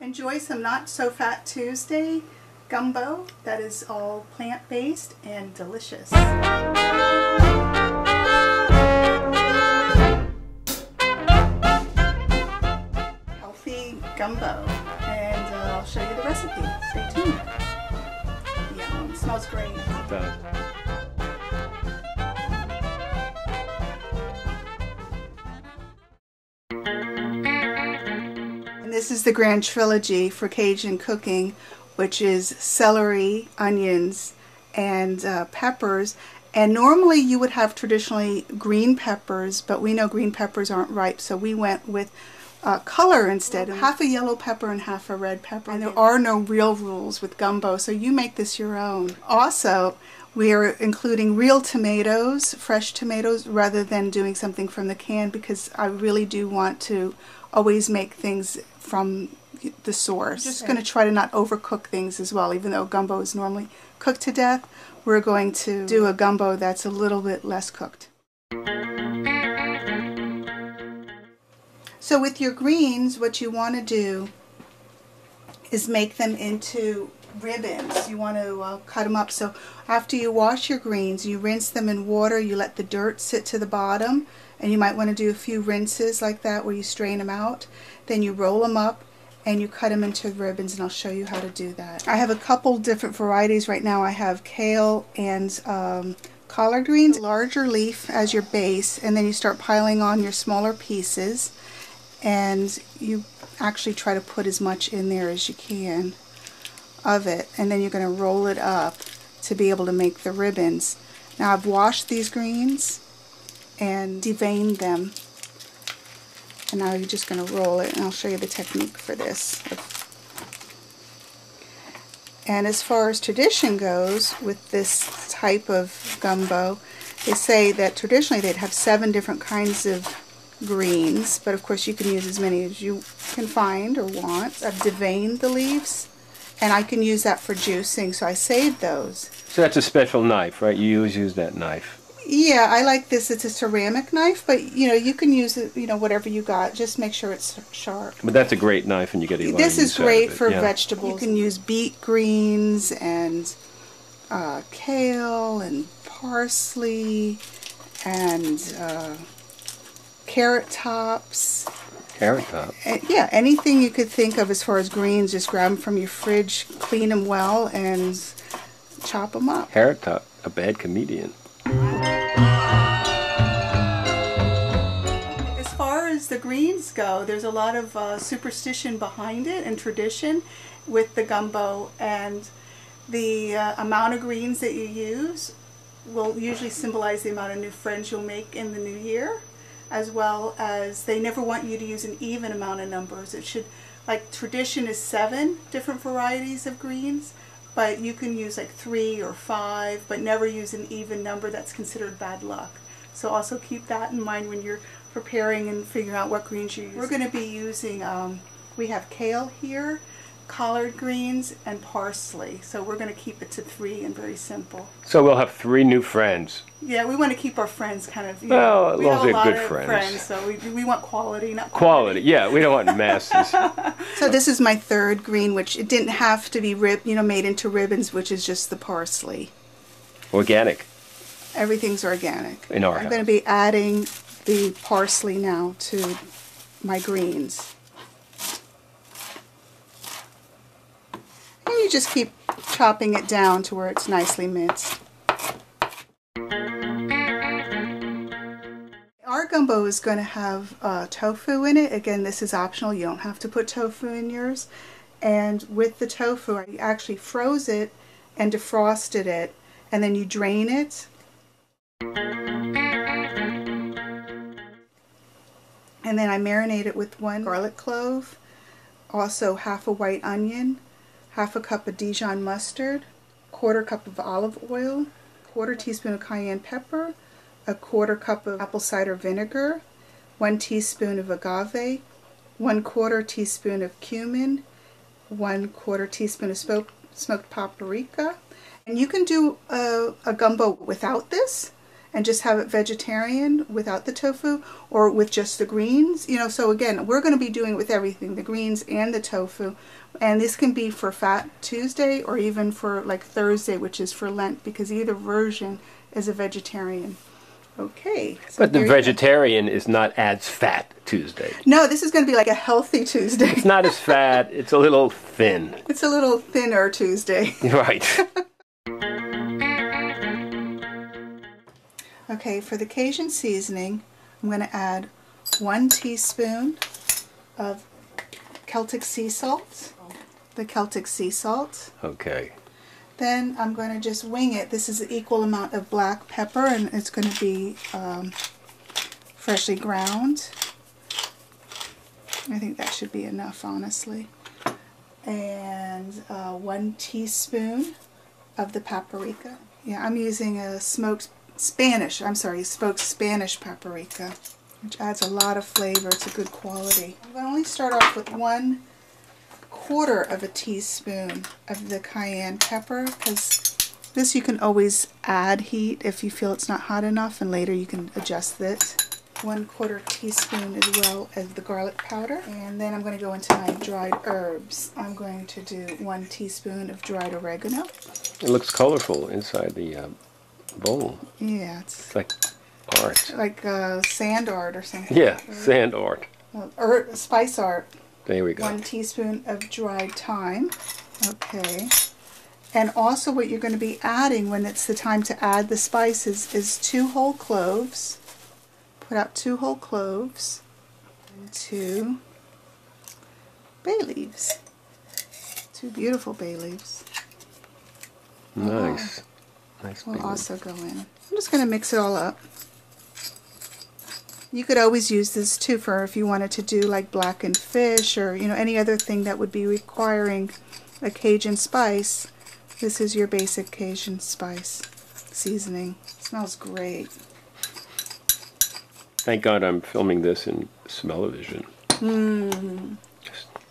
Enjoy some Not So Fat Tuesday gumbo that is all plant-based and delicious. Healthy gumbo, and I'll show you the recipe. Stay tuned. Yum, it smells great. It does. And this is the grand trilogy for Cajun cooking, which is celery, onions, and peppers. And normally you would have traditionally green peppers, but we know green peppers aren't ripe, so we went with color instead. Half a yellow pepper and half a red pepper. And there are no real rules with gumbo, so you make this your own. Also, we are including real tomatoes, fresh tomatoes, rather than doing something from the can, because I really do want to always make things from the source. I'm just going to try to not overcook things as well. Even though gumbo is normally cooked to death, we're going to do a gumbo that's a little bit less cooked. So with your greens, what you want to do is make them into ribbons. You want to cut them up. So after you wash your greens, you rinse them in water, you let the dirt sit to the bottom, and you might want to do a few rinses like that where you strain them out. Then you roll them up and you cut them into ribbons, and I'll show you how to do that. I have a couple different varieties right now. I have kale and collard greens. Larger leaf as your base, and then you start piling on your smaller pieces, and you actually try to put as much in there as you can of it, and then you're going to roll it up to be able to make the ribbons. Now I've washed these greens and deveined them, and now you're just going to roll it, and I'll show you the technique for this. And as far as tradition goes with this type of gumbo, they say that traditionally they'd have 7 different kinds of greens, but of course you can use as many as you can find or want. I've deveined the leaves, and I can use that for juicing, so I saved those. So that's a special knife, right? You always use that knife. Yeah, I like this. It's a ceramic knife, but you know, you can use it, you know, whatever you got. Just make sure it's sharp. But that's a great knife, and you get a lot of This is use out great of it. for Yeah. vegetables. You can use beet greens and kale and parsley and carrot tops. Carrot top. Yeah, anything you could think of as far as greens, just grab them from your fridge, clean them well, and chop them up. Carrot top, a bad comedian. As far as the greens go, there's a lot of superstition behind it and tradition with the gumbo, and the amount of greens that you use will usually symbolize the amount of new friends you'll make in the new year, as well as they never want you to use an even amount of numbers. It should, like tradition is 7 different varieties of greens, but you can use like 3 or 5, but never use an even number. That's considered bad luck. So also keep that in mind when you're preparing and figuring out what greens you use. We're going to be using, we have kale here, collard greens, and parsley. So we're going to keep it to 3 and very simple. So we'll have 3 new friends. Yeah, we want to keep our friends kind of, you Well, know, as we long have as a they're lot good of friends. so we want quality, not Quality, yeah, we don't want masses. So this is my 3rd green, which it didn't have to be made into ribbons, which is just the parsley. Organic. Everything's organic. In our I'm house. going to be adding the parsley now to my greens. And you just keep chopping it down to where it's nicely minced. Our gumbo is going to have tofu in it. Again, this is optional. You don't have to put tofu in yours. And with the tofu, I actually froze it and defrosted it, and then you drain it. And then I marinate it with 1 garlic clove, also half a white onion, half a cup of Dijon mustard, 1/4 cup of olive oil, 1/4 teaspoon of cayenne pepper, a 1/4 cup of apple cider vinegar, 1 teaspoon of agave, 1/4 teaspoon of cumin, 1/4 teaspoon of smoked paprika. And you can do a gumbo without this, and just have it vegetarian without the tofu, or with just the greens. You know, so again, we're going to be doing it with everything, the greens and the tofu. And this can be for Fat Tuesday or even for like Thursday, which is for Lent, because either version is a vegetarian. Okay. So but the vegetarian is not as Fat Tuesday. No, this is going to be like a healthy Tuesday. It's not as fat. It's a little thin. It's a little thinner Tuesday. Right. Okay, for the Cajun seasoning, I'm going to add 1 teaspoon of Celtic sea salt. The Celtic sea salt. Okay. Then I'm going to just wing it. This is an equal amount of black pepper, and it's going to be freshly ground. I think that should be enough, honestly. And 1 teaspoon of the paprika. Yeah, I'm using a smoked Spanish paprika, which adds a lot of flavor. It's a good quality. I'm going to only start off with 1/4 of a teaspoon of the cayenne pepper, because this you can always add heat if you feel it's not hot enough, and later you can adjust it. 1/4 teaspoon as well as the garlic powder. And then I'm going to go into my dried herbs. I'm going to do 1 teaspoon of dried oregano. It looks colorful inside the bowl. Yeah, it's like art. Like sand art or something. Yeah, right? Sand art. Spice art. There we go. 1 teaspoon of dried thyme. Okay. And also what you're going to be adding when it's the time to add the spices is 2 whole cloves. Put out 2 whole cloves. And 2 bay leaves. 2 beautiful bay leaves. Nice. Nice. Will also go in. I'm just going to mix it all up. You could always use this too for if you wanted to do like blackened fish, or you know, any other thing that would be requiring a Cajun spice. This is your basic Cajun spice seasoning. It smells great. Thank God I'm filming this in smell-o-vision.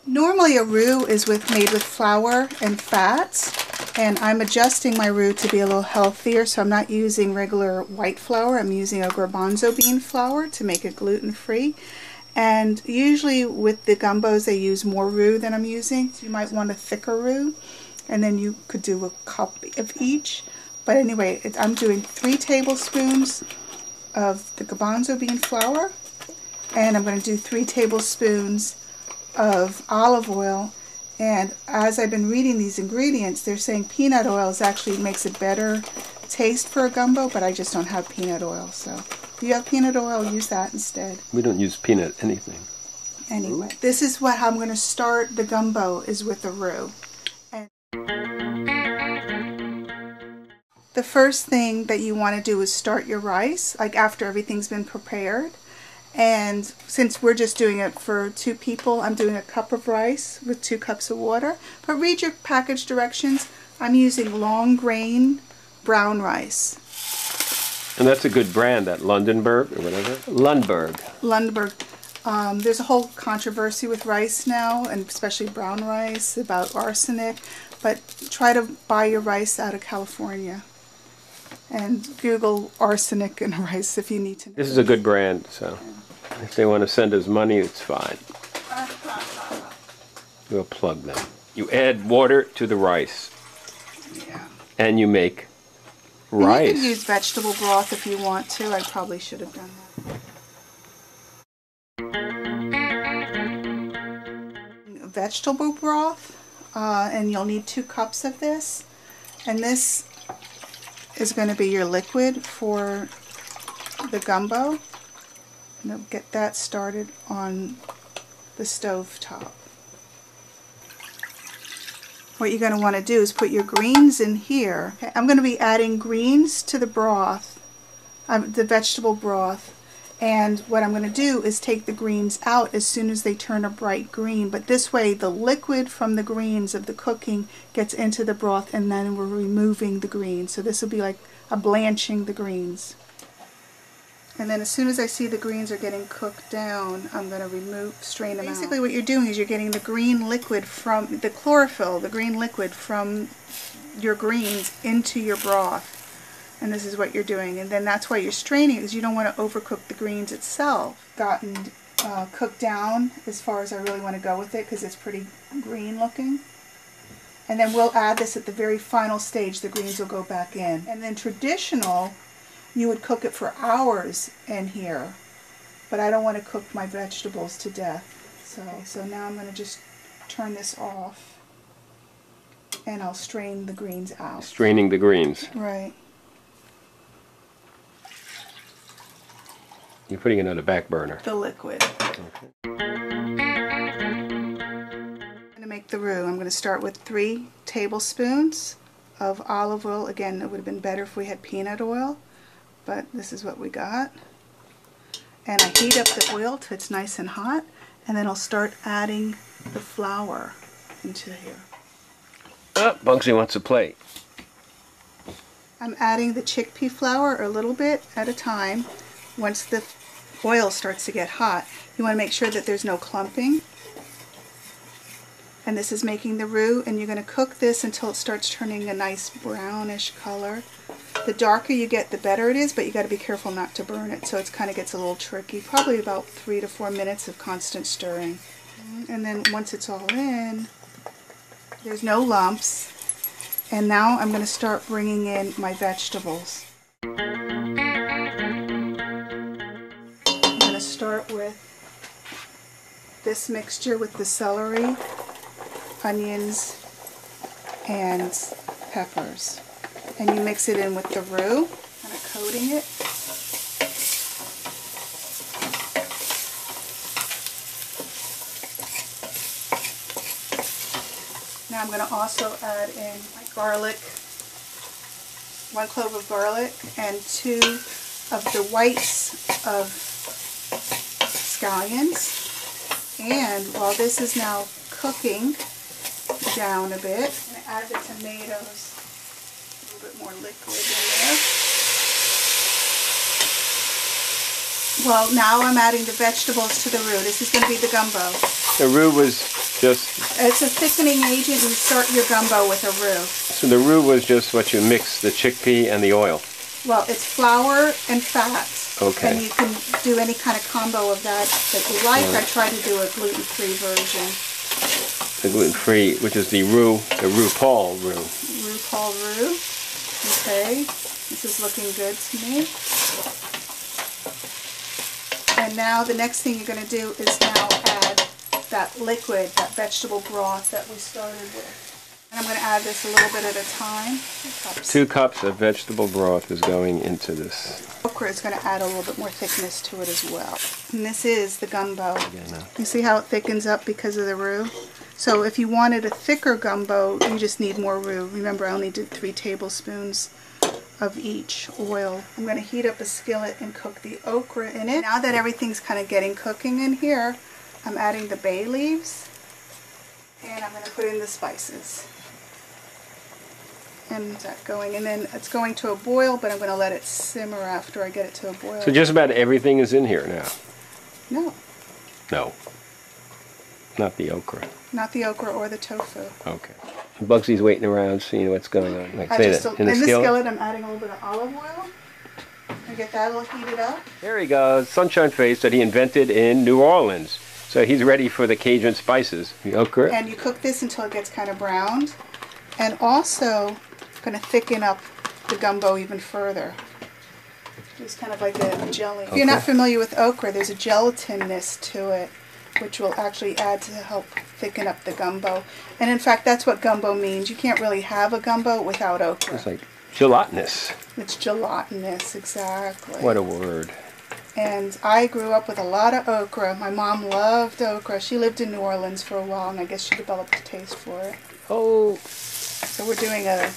Normally a roux is made with flour and fats, and I'm adjusting my roux to be a little healthier, so I'm not using regular white flour. I'm using a garbanzo bean flour to make it gluten-free. And usually with the gumbos they use more roux than I'm using, so you might want a thicker roux, and then you could do a cup of each. But anyway, I'm doing 3 tablespoons of the garbanzo bean flour, and I'm going to do 3 tablespoons of olive oil. And as I've been reading these ingredients, they're saying peanut oil actually makes a better taste for a gumbo, but I just don't have peanut oil. So if you have peanut oil, use that instead. We don't use peanut anything. Anyway, this is how I'm going to start the gumbo, is with the roux. And the first thing that you want to do is start your rice, like after everything's been prepared. And since we're just doing it for 2 people, I'm doing a cup of rice with 2 cups of water. But read your package directions. I'm using long grain brown rice. And that's a good brand, that Lundenberg or whatever. Lundberg. There's a whole controversy with rice now, and especially brown rice, about arsenic. But try to buy your rice out of California. And Google arsenic in rice if you need to know. This is a good brand, so if they want to send us money, it's fine. We'll plug them. You add water to the rice. Yeah. And you make rice. You can use vegetable broth if you want to. I probably should have done that. Vegetable broth, and you'll need 2 cups of this. And this is going to be your liquid for the gumbo. And I'll get that started on the stove top. What you're going to want to do is put your greens in here. Okay, I'm going to be adding greens to the broth, the vegetable broth. And what I'm going to do is take the greens out as soon as they turn a bright green. But this way the liquid from the greens of the cooking gets into the broth, and then we're removing the greens. So this will be like a blanching the greens. And then as soon as I see the greens are getting cooked down, I'm going to strain them out. Basically what you're doing is you're getting the green liquid from the chlorophyll, the green liquid from your greens into your broth. And this is what you're doing. And then that's why you're straining, because you don't want to overcook the greens itself. Gotten cooked down as far as I really want to go with it, because it's pretty green looking. And then we'll add this at the very final stage. The greens will go back in. And then traditional, you would cook it for hours in here. But I don't want to cook my vegetables to death. So now I'm going to just turn this off. And I'll strain the greens out. Straining the greens. Right. You're putting it on the back burner. The liquid. Okay. I'm going to make the roux. I'm going to start with 3 tablespoons of olive oil. Again, it would have been better if we had peanut oil, but this is what we got. And I heat up the oil till it's nice and hot, and then I'll start adding the flour into here. Oh, Bugsy wants a plate. I'm adding the chickpea flour a little bit at a time. Once the oil starts to get hot, you want to make sure that there's no clumping. And this is making the roux, and you're going to cook this until it starts turning a nice brownish color. The darker you get, the better it is, but you got to be careful not to burn it, so it kind of gets a little tricky. Probably about 3 to 4 minutes of constant stirring. And then once it's all in, there's no lumps. And now I'm going to start bringing in my vegetables. I'm going to start with this mixture with the celery, onions, and peppers. And you mix it in with the roux, kind of coating it. Now I'm going to also add in my garlic, 1 clove of garlic, and 2 of the whites of scallions. And while this is now cooking down a bit, I'm going to add the tomatoes. A little bit more liquid in there. Well, now I'm adding the vegetables to the roux. This is going to be the gumbo. The roux was just... It's a thickening agent. You start your gumbo with a roux. So the roux was just what you mix, the chickpea and the oil? Well, it's flour and fat. Okay. And you can do any kind of combo of that you like. I try to do a gluten-free version. The gluten-free, which is the roux Paul roux. Roux Paul roux. Okay. This is looking good to me. And now the next thing you're going to do is now add that liquid, that vegetable broth that we started with. And I'm going to add this a little bit at a time. 2 cups of vegetable broth is going into this. Okra is going to add a little bit more thickness to it as well. And this is the gumbo. You see how it thickens up because of the roux? So if you wanted a thicker gumbo, you just need more roux. Remember, I only did 3 tablespoons of each oil. I'm going to heat up a skillet and cook the okra in it. Now that everything's kind of getting cooking in here, I'm adding the bay leaves, and I'm going to put in the spices. And that going, and then it's going to a boil, but I'm going to let it simmer after I get it to a boil. So just about everything is in here now? No. No. Not the okra. Not the okra or the tofu. Okay. Bugsy's waiting around seeing what's going on. Like In say the that. In the skillet, I'm adding a little bit of olive oil. And get that all heated up. There he goes, sunshine face that he invented in New Orleans. So he's ready for the Cajun spices. The okra. And you cook this until it gets kind of browned. And also, going to thicken up the gumbo even further. It's kind of like a jelly. If you're not familiar with okra, there's a gelatinous to it, which will actually add to help thicken up the gumbo. And in fact, that's what gumbo means. You can't really have a gumbo without okra. It's like gelatinous. It's gelatinous, exactly. What a word. And I grew up with a lot of okra. My mom loved okra. She lived in New Orleans for a while, and I guess she developed a taste for it. Oh. So we're doing a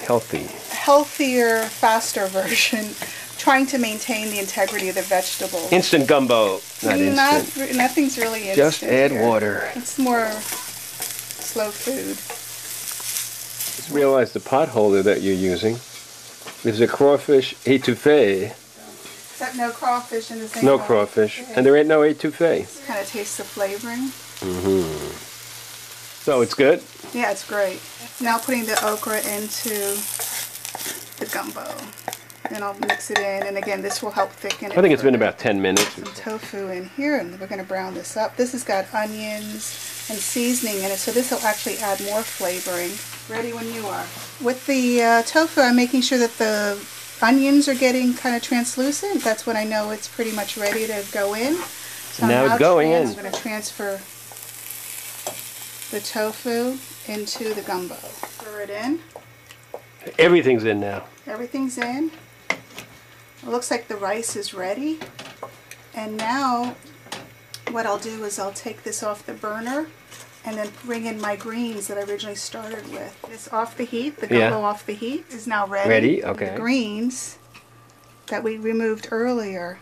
healthier, faster version, trying to maintain the integrity of the vegetables. Instant gumbo. Not instant. Nothing's really instant. Just add water. It's more slow food. Just realize the pot holder that you're using is a crawfish étouffée. Except no crawfish in the same No crawfish. And there ain't no étouffée. Kind of tastes the flavoring. Mm-hmm. So it's good? Yeah, it's great. Now putting the okra into the gumbo. And I'll mix it in, and again, this will help thicken it. I think it's been about 10 minutes. Some tofu in here, and we're going to brown this up. This has got onions and seasoning in it, so this will actually add more flavoring. Ready when you are. With the tofu, I'm making sure that the onions are getting kind of translucent. That's when I know it's pretty much ready to go in. So now it's going in. I'm going to transfer the tofu into the gumbo. Stir it in. Everything's in now. Everything's in. It looks like the rice is ready. And now what I'll do is I'll take this off the burner and then bring in my greens that I originally started with. It's off the heat. The gumbo off the heat is now ready. Ready, okay. The greens that we removed earlier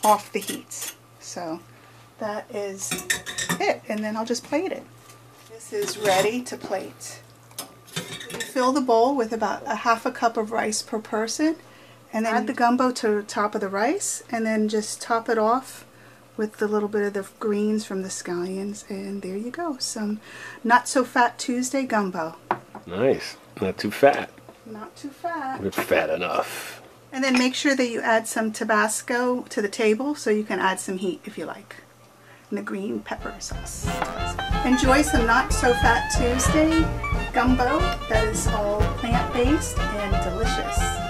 off the heat. So that is it. And then I'll just plate it. This is ready to plate. You fill the bowl with about a half a cup of rice per person. And then add the gumbo to the top of the rice, and then just top it off with the little bit of the greens from the scallions, and there you go, some not so fat Tuesday gumbo. Nice, not too fat. Not too fat. But fat enough. And then make sure that you add some Tabasco to the table, so you can add some heat if you like. And the green pepper sauce. Enjoy some not so fat Tuesday gumbo that is all plant-based and delicious.